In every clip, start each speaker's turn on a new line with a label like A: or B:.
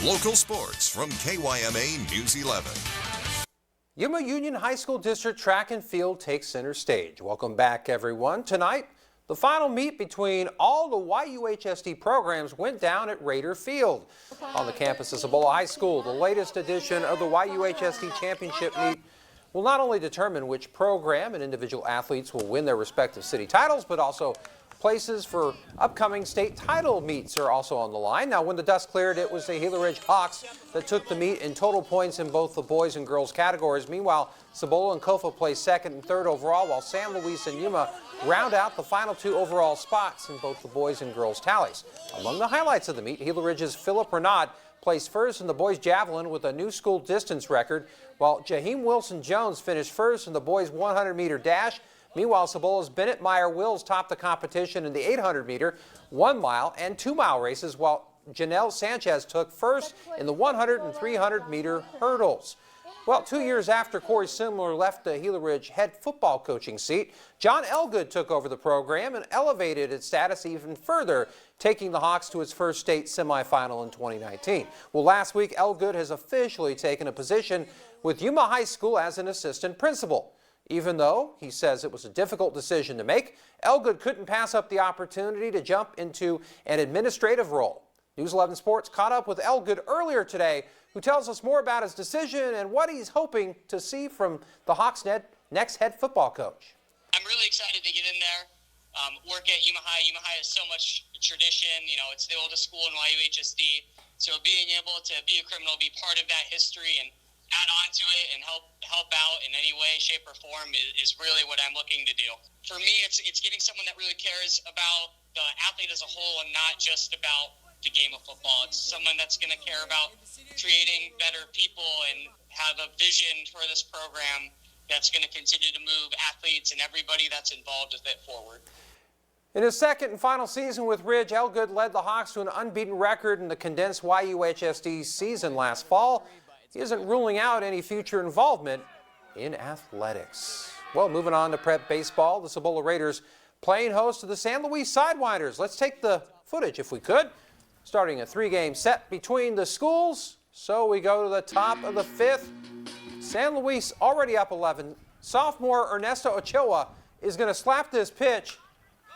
A: Local sports from KYMA News 11.
B: Yuma Union High School District Track and Field takes center stage. Welcome back, everyone. Tonight, the final meet between all the YUHSD programs went down at Raider Field. On the campus of Cibola High School, the latest edition of the YUHSD Championship meet will not only determine which program and individual athletes will win their respective city titles, but also places for upcoming state title meets are also on the line. Now, when the dust cleared, it was the Gila Ridge Hawks that took the meet in total points in both the boys and girls categories. Meanwhile, Cibola and Kofa placed second and third overall, while San Luis and Yuma round out the final two overall spots in both the boys and girls tallies. Among the highlights of the meet, Gila Ridge's Philip Renaud placed first in the boys javelin with a new school distance record, while Jaheim Wilson-Jones finished first in the boys 100-meter dash. Meanwhile, Cibola's Bennett Meyer-Wills topped the competition in the 800-meter, 1 mile, and 2 mile races, while Janelle Sanchez took first in the 100 and 300-meter hurdles. Well, 2 years after Corey Simler left the Gila Ridge head football coaching seat, John Ellegood took over the program and elevated its status even further, taking the Hawks to its first state semifinal in 2019. Well, last week, Ellegood has officially taken a position with Yuma High School as an assistant principal. Even though he says it was a difficult decision to make, Ellegood couldn't pass up the opportunity to jump into an administrative role. News 11 Sports caught up with Ellegood earlier today, who tells us more about his decision and what he's hoping to see from the Hawks' next head football coach.
C: I'm really excited to get in there, work at Yuma High. Yuma High has so much tradition. You know, it's the oldest school in YUHSD. So being able to be a criminal, be part of that history, and add on to it and help out in any way, shape, or form is really what I'm looking to do. For me, it's getting someone that really cares about the athlete as a whole and not just about the game of football. It's someone that's going to care about creating better people and have a vision for this program that's going to continue to move athletes and everybody that's involved with it forward.
B: In his second and final season with Ridge, Ellegood led the Hawks to an unbeaten record in the condensed YUHSD season last fall. He isn't ruling out any future involvement in athletics. Well, moving on to prep baseball, the Cibola Raiders playing host to the San Luis Sidewinders. Let's take the footage if we could. Starting a 3-game set between the schools. So we go to the top of the 5th. San Luis already up 11. Sophomore Ernesto Ochoa is going to slap this pitch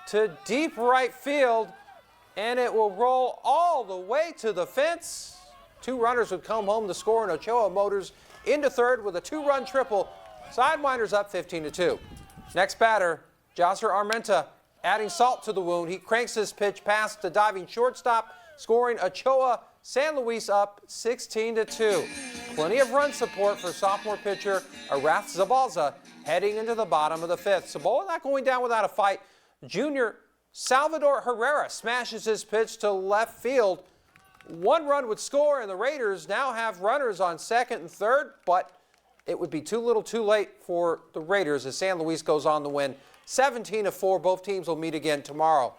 B: to deep right field, and it will roll all the way to the fence. 2 runners would come home to score, and Ochoa motors into third with a 2-run triple. Sidewinders up 15-2. Next batter, Josser Armenta adding salt to the wound. He cranks his pitch past the diving shortstop, scoring Ochoa. San Luis up 16-2. Plenty of run support for sophomore pitcher Arath Zabalza heading into the bottom of the 5th. Cibola not going down without a fight. Junior Salvador Herrera smashes his pitch to left field. 1 run would score, and the Raiders now have runners on second and third, but it would be too little too late for the Raiders as San Luis goes on to win 17-4. Both teams will meet again tomorrow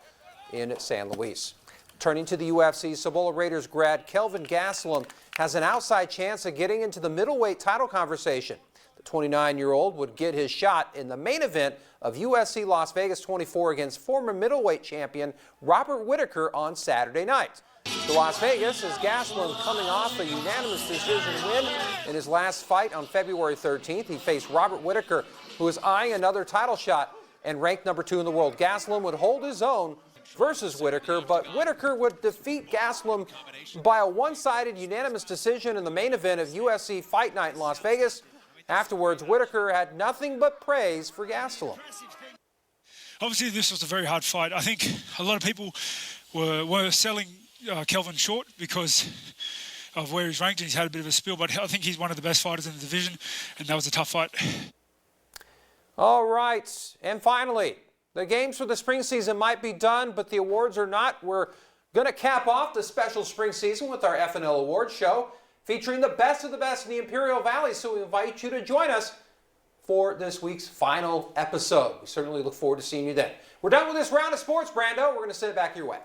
B: in San Luis. Turning to the UFC, Cibola Raiders grad Kelvin Gastelum has an outside chance of getting into the middleweight title conversation. The 29-year-old would get his shot in the main event of UFC Las Vegas 24 against former middleweight champion Robert Whittaker on Saturday night. To Las Vegas is Gastelum coming off a unanimous decision win in his last fight on February 13th. He faced Robert Whittaker, who is eyeing another title shot and ranked number 2 in the world. Gastelum would hold his own versus Whittaker, but Whittaker would defeat Gastelum by a one-sided unanimous decision in the main event of UFC Fight Night in Las Vegas. Afterwards, Whittaker had nothing but praise for Gastelum.
D: Obviously, this was a very hard fight. I think a lot of people were selling Kelvin short because of where he's ranked, and he's had a bit of a spill, but I think he's one of the best fighters in the division, and that was a tough fight.
B: All right, and finally, the games for the spring season might be done, but the awards are not. We're going to cap off the special spring season with our FNL Awards show featuring the best of the best in the Imperial Valley, so we invite you to join us for this week's final episode. We certainly look forward to seeing you then. We're done with this round of sports, Brando. We're going to send it back your way.